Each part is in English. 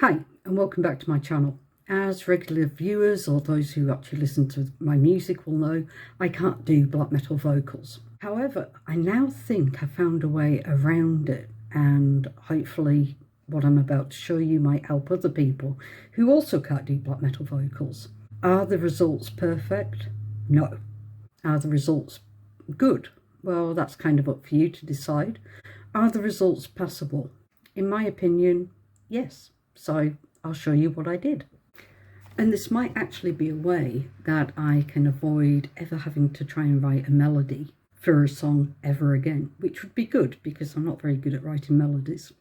Hi and welcome back to my channel. As regular viewers or those who actually listen to my music will know, I can't do black metal vocals. However, I now think I found a way around it, and hopefully what I'm about to show you might help other people who also can't do black metal vocals. Are the results perfect? No. Are the results good? Well, that's kind of up for you to decide. Are the results passable? In my opinion, yes. So I'll show you what I did. And this might actually be a way that I can avoid ever having to try and write a melody for a song ever again, which would be good because I'm not very good at writing melodies.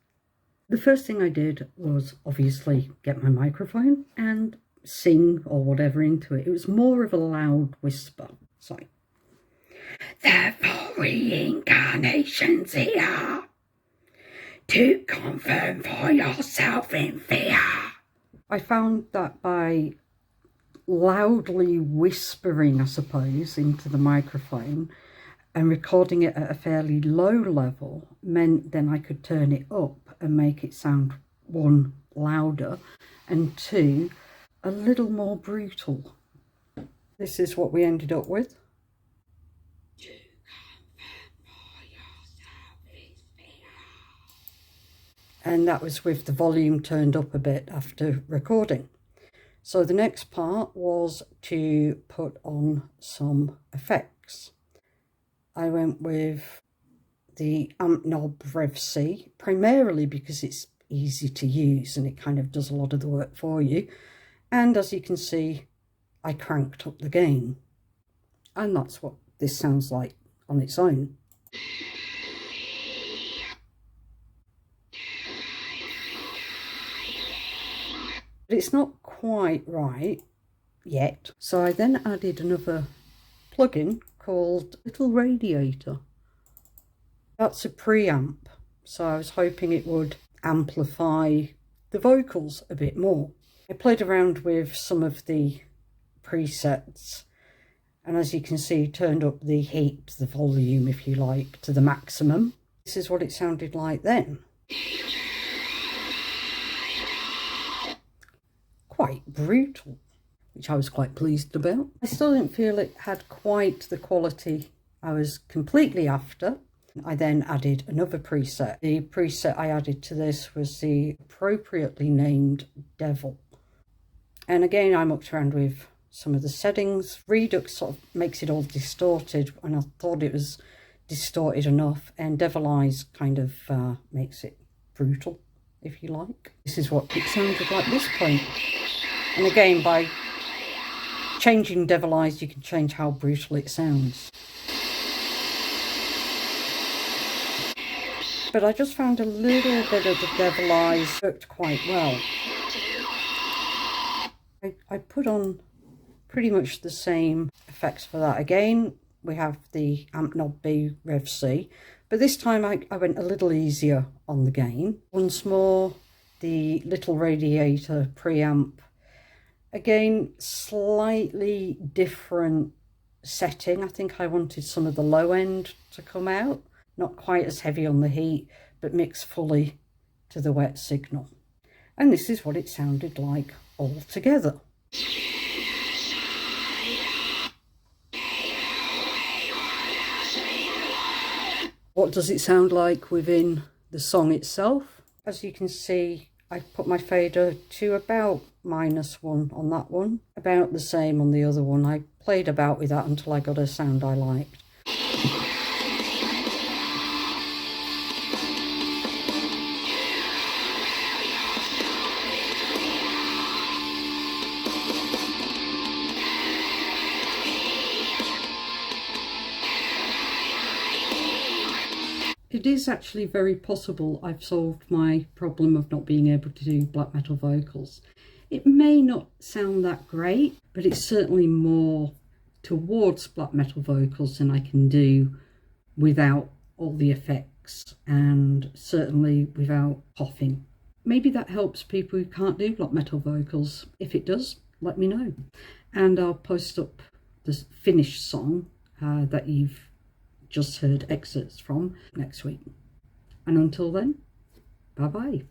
The first thing I did was obviously get my microphone and sing or whatever into it. It was more of a loud whisper. So, the four reincarnations here to confirm for yourself in fear. I found that by loudly whispering, I suppose, into the microphone and recording it at a fairly low level meant then I could turn it up and make it sound, one, louder, and two, a little more brutal. This is what we ended up with. And that was with the volume turned up a bit after recording. So the next part was to put on some effects. I went with the amp knob Rev C, primarily because it's easy to use and it kind of does a lot of the work for you. And as you can see, I cranked up the gain. And that's what this sounds like on its own. But it's not quite right yet. So I then added another plugin called Radiator. That's a preamp, so I was hoping it would amplify the vocals a bit more. I played around with some of the presets, and as you can see, turned up the heat, the volume if you like, to the maximum. This is what it sounded like then. Quite brutal, which I was quite pleased about. I still didn't feel it had quite the quality I was completely after. I then added another preset. The preset I added to this was the appropriately named Devil. And again, I mucked around with some of the settings. Redux sort of makes it all distorted, and I thought it was distorted enough, and Devil Eyes kind of makes it brutal, if you like. This is what it sounded like at this point. And again, by changing Devil Eyes, you can change how brutal it sounds. But I just found a little bit of the Devil Eyes worked quite well. I put on pretty much the same effects for that. Again, we have the amp knob B Rev C, but this time I went a little easier on the gain. Once more, the little Radiator preamp. Again, slightly different setting. I think I wanted some of the low end to come out. Not quite as heavy on the heat, but mixed fully to the wet signal. And this is what it sounded like all together. What does it sound like within the song itself? As you can see, I put my fader to about -1 on that one, about the same on the other one. I played about with that until I got a sound I liked. It is actually very possible I've solved my problem of not being able to do black metal vocals. It may not sound that great, but it's certainly more towards black metal vocals than I can do without all the effects, and certainly without coughing. Maybe that helps people who can't do black metal vocals. If it does, let me know. And I'll post up the finished song that you've just heard excerpts from next week. And until then, bye bye.